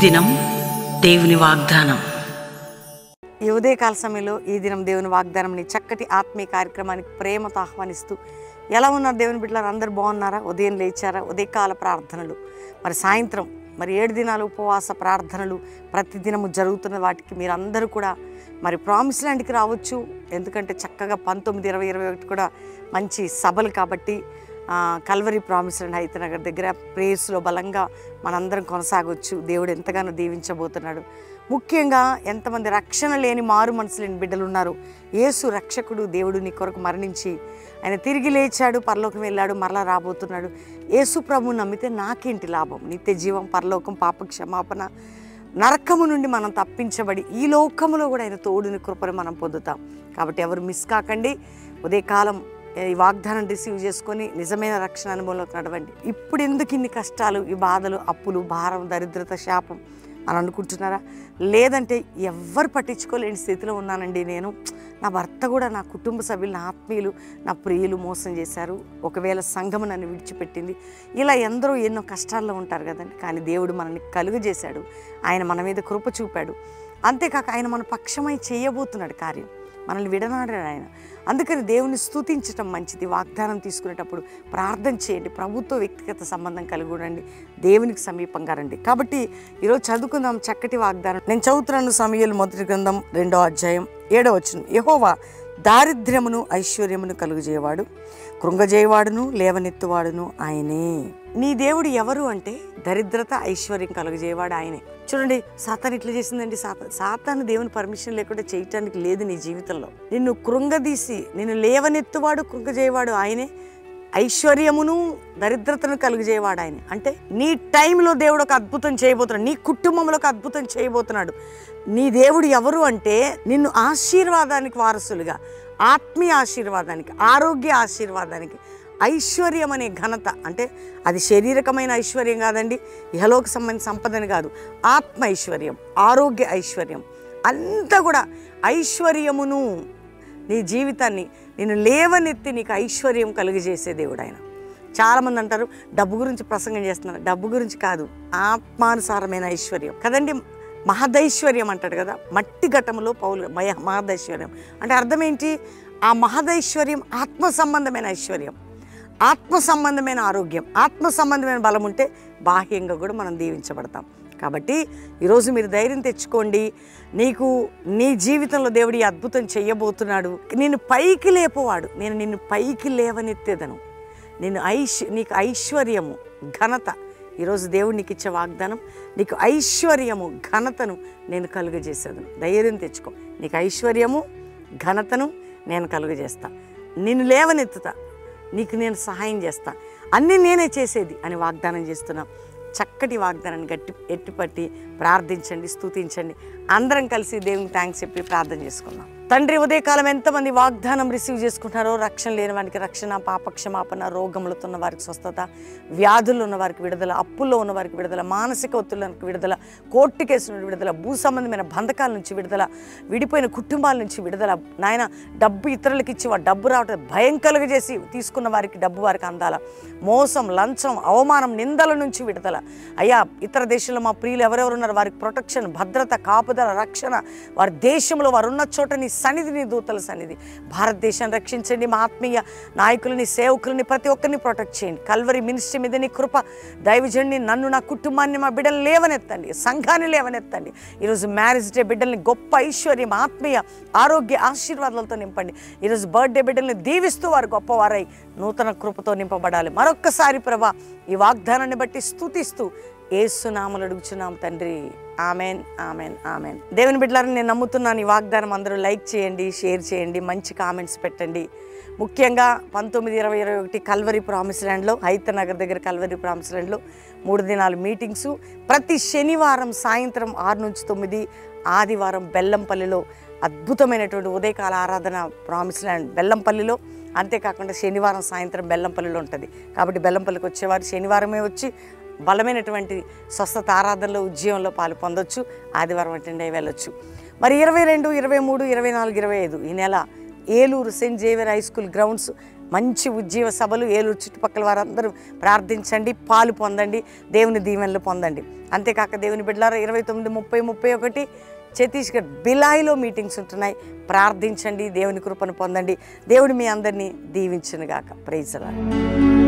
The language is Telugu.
దినం దేవుని వాగ్దానం. ఈ ఉదయకాల సమయంలో ఈ దినం దేవుని వాగ్దానంని చక్కటి ఆత్మీయ కార్యక్రమానికి ప్రేమతో ఆహ్వానిస్తూ, ఎలా ఉన్నారు దేవుని బిడ్డలారు? అందరూ బాగున్నారా? ఉదయం లేచారా? ఉదయకాల ప్రార్థనలు, మరి సాయంత్రం, మరి 7 దినాలు ఉపవాస ప్రార్థనలు ప్రతిదినము జరుగుతున్న వాటికి మీరందరూ కూడా మరి ప్రామిస్ ల్యాండ్కి రావచ్చు. ఎందుకంటే చక్కగా 19, 20, 21 కూడా మంచి సభలు కాబట్టి కల్వరి ప్రామిస్ ల్యాండ్ హైతనగర్ దగ్గర ప్రేయర్స్లో బలంగా మనందరం కొనసాగవచ్చు. దేవుడు ఎంతగానో దీవించబోతున్నాడు. ముఖ్యంగా ఎంతమంది రక్షణ లేని మారు మనసు లేని బిడ్డలు ఉన్నారు. యేసు రక్షకుడు దేవుడు నీ కొరకు మరణించి ఆయన తిరిగి లేచాడు, పరలోకం వెళ్ళాడు, మరలా రాబోతున్నాడు. యేసు ప్రభువు నమ్మితే నాకేంటి లాభం? నిత్య జీవం, పరలోకం, పాప క్షమాపణ, నరకము నుండి మనం తప్పించబడి ఈ లోకములో కూడా ఆయన తోడుని కృపను మనం పొందుతాం. కాబట్టి ఎవరు మిస్ కాకండి. ఉదయకాలం ఈ వాగ్దానం రిసీవ్ చేసుకొని నిజమైన రక్షణ అనుభవంలోకి నడవండి. ఇప్పుడు ఎందుకు ఇన్ని కష్టాలు, ఈ బాధలు, అప్పులు, భారం, దరిద్రత, శాపం అని అనుకుంటున్నారా? లేదంటే ఎవ్వరు పట్టించుకోలేని స్థితిలో ఉన్నానండి నేను. నా భర్త కూడా, నా కుటుంబ సభ్యులు, నా ఆత్మీయులు, నా ప్రియులు మోసం చేశారు, ఒకవేళ సంఘం నన్ను విడిచిపెట్టింది, ఇలా ఎందరో ఎన్నో కష్టాల్లో ఉంటారు కదండి. కానీ దేవుడు మనల్ని కలుగజేశాడు, ఆయన మన మీద కృప చూపాడు. అంతేకాక ఆయన మన పక్షమై చేయబోతున్నాడు కార్యం, మనల్ని విడనాడాడు ఆయన. అందుకని దేవుని స్తుతించటం మంచిది. వాగ్దానం తీసుకునేటప్పుడు ప్రార్థన చేయండి, ప్రభుత్వ వ్యక్తిగత సంబంధం కలిగి ఉండండి, దేవునికి సమీపంగా రండి. కాబట్టి ఈరోజు చదువుకుందాం చక్కటి వాగ్దానం. నేను చదువుతున్నాను సమూయేలు మొదటి గ్రంథం 2వ అధ్యాయం 7వ వచనం. యెహోవా దారిద్ర్యమును ఐశ్వర్యమును కలుగజేయవాడు, కృంగజేయవాడును లేవనెత్తువాడును ఆయనే. నీ దేవుడు ఎవరు అంటే దరిద్రత, ఐశ్వర్యం కలుగజేయవాడు ఆయనే. చూడండి, సాతాను ఇట్లా చేసిందండి. సాతాను దేవుని పర్మిషన్ లేకుండా చేయటానికి లేదు నీ జీవితంలో. నిన్ను కృంగదీసి నిన్ను లేవనెత్తువాడు, కృంగజేయవాడు ఆయనే. ఐశ్వర్యమును దరిద్రతను కలుగజేయవాడు ఆయన. అంటే నీ టైంలో దేవుడు ఒక అద్భుతం చేయబోతున్నాడు, నీ కుటుంబంలో ఒక అద్భుతం చేయబోతున్నాడు. నీ దేవుడు ఎవరు అంటే నిన్ను ఆశీర్వాదానికి వారసులుగా, ఆత్మీయ ఆశీర్వాదానికి, ఆరోగ్య ఆశీర్వాదానికి, ఐశ్వర్యం అనే ఘనత, అంటే అది శారీరకమైన ఐశ్వర్యం కాదండి, ఇహలోక సంబంధించిన సంపదని కాదు, ఆత్మ ఐశ్వర్యం, ఆరోగ్య ఐశ్వర్యం అంతా కూడా ఐశ్వర్యమును, నీ జీవితాన్ని నేను లేవనెత్తి నీకు ఐశ్వర్యం కలుగజేసే దేవుడు ఆయన. చాలామంది అంటారు డబ్బు గురించి ప్రసంగం చేస్తున్నారు. డబ్బు గురించి కాదు, ఆత్మానుసారమైన ఐశ్వర్యం కదండి. మహదైశ్వర్యం అంటాడు కదా, మట్టి ఘట్టములో పౌలు మహదైశ్వర్యం అంటే అర్థం ఏంటి? ఆ మహదైశ్వర్యం ఆత్మ సంబంధమైన ఐశ్వర్యం, ఆత్మ సంబంధమైన ఆరోగ్యం, ఆత్మ సంబంధమైన బలం ఉంటే బాహ్యంగా కూడా మనం దీవించబడతాం. కాబట్టి ఈరోజు మీరు ధైర్యం తెచ్చుకోండి. నీకు నీ జీవితంలో దేవుడు ఈ అద్భుతం చెయ్యబోతున్నాడు. నిన్ను పైకి లేపువాడు, నేను నిన్ను పైకి లేవనెత్తేదను, నీకు ఐశ్వర్యము, ఘనత. ఈరోజు దేవుడు నీకు ఇచ్చే వాగ్దానం, నీకు ఐశ్వర్యము, ఘనతను నేను కలుగజేసేదను. ధైర్యం తెచ్చుకో. నీకు ఐశ్వర్యము, ఘనతను నేను కలుగజేస్తా, నిన్ను లేవనెత్తుతా, నీకు నేను సహాయం చేస్తా, అన్నీ నేనే చేసేది అని వాగ్దానం చేస్తున్నా. చక్కటి వాగ్దానాన్ని ఎట్టిపట్టి ప్రార్థించండి, స్తుతించండి. అందరం కలిసి దేవునికి థ్యాంక్స్ చెప్పి ప్రార్థన చేసుకుందాం. తండ్రి, ఉదయకాలం ఎంతమంది వాగ్దానం రిసీవ్ చేసుకుంటున్నారో, రక్షణ లేని వారికి రక్షణ, పాప క్షమాపణ, రోగములతో ఉన్న వారికి స్వస్థత, వ్యాధుల్లో ఉన్న వారికి విడుదల, అప్పుల్లో ఉన్న వారికి విడుదల, మానసిక ఒత్తిళ్ళకి విడుదల, కోర్టు కేసుల నుండి విడుదల, భూ సంబంధమైన బంధకాల నుంచి విడుదల, విడిపోయిన కుటుంబాల నుంచి విడుదల. నాయన, డబ్బు ఇతరులకు ఇచ్చి వాడు డబ్బు రావటం భయం కలుగజేసి తీసుకున్న వారికి డబ్బు వారికి అందాల, మోసం, లంచం, అవమానం, నిందల నుంచి విడుదల. అయ్యా, ఇతర దేశంలో మా ప్రియులు ఎవరెవరు ఉన్నారు వారికి ప్రొటెక్షన్, భద్రత, కాపుదల, రక్షణ. వారి దేశంలో వారు ఉన్న చోట నీ సన్నిధి, నీ దూతల సన్నిధి. భారతదేశాన్ని రక్షించండి. మా ఆత్మీయ నాయకులని, సేవకులని, ప్రతి ఒక్కరిని ప్రొటెక్ట్ చేయండి. కల్వరి మినిస్ట్రీ మీద నీ కృప, దైవజన్ని, నన్ను, నా కుటుంబాన్ని, మా బిడ్డలు లేవనెత్తండి, సంఘాన్ని లేవనెత్తండి. ఈరోజు మ్యారేజ్ డే బిడ్డల్ని గొప్ప ఐశ్వర్యం, ఆత్మీయ ఆరోగ్య ఆశీర్వాదాలతో నింపండి. ఈరోజు బర్త్డే బిడ్డల్ని దీవిస్తూ వారు గొప్పవారై నూతన కృపతో నింపబడాలి. మరొక్కసారి ప్రభా, ఈ వాగ్దానాన్ని బట్టి స్తుతిస్తూ యేసు నామములో అడుగుచున్నాం తండ్రి. Amen, amen, amen. దేవుని బిడ్డలారా, నేను నమ్ముతున్నాను ఈ వాగ్దానం అందరూ లైక్ చేయండి, షేర్ చేయండి, మంచి కామెంట్స్ పెట్టండి. ముఖ్యంగా 19, 20, 21 కల్వరి ప్రామిస్ ల్యాండ్లో, హైతనగర్ దగ్గర కల్వరి ప్రామిస్ ల్యాండ్లో 3 దినాలు మీటింగ్స్. ప్రతి శనివారం సాయంత్రం 6 నుంచి 9, ఆదివారం బెల్లంపల్లిలో అద్భుతమైనటువంటి ఉదయకాల ఆరాధన ప్రామిస్ ల్యాండ్ బెల్లంపల్లిలో. అంతేకాకుండా శనివారం సాయంత్రం బెల్లంపల్లిలో ఉంటుంది. కాబట్టి బెల్లంపల్లికి వచ్చేవారు శనివారమే వచ్చి బలమైనటువంటి స్వస్థత ఆరాధనలో, ఉద్యమంలో పాలు పొందొచ్చు. ఆదివారం అటెండ్ అయ్యి వెళ్ళొచ్చు. మరి 22, 23, 24, 25 ఈ నెల Eluru Saint Xavier high school grounds మంచి ఉజ్జీవ సభలు ఏలూరు చుట్టుపక్కల వారందరూ ప్రార్థించండి, పాలు పొందండి, దేవుని దీవెనలు పొందండి. అంతేకాక దేవుని బిడ్డలారా 29, 30, 31 ఛత్తీస్గఢ్ బిలాయిలో మీటింగ్స్ ఉంటున్నాయి. ప్రార్థించండి, దేవుని కృపను పొందండి. దేవుడు మీ అందరినీ దీవించునుగాక. Praise the lord.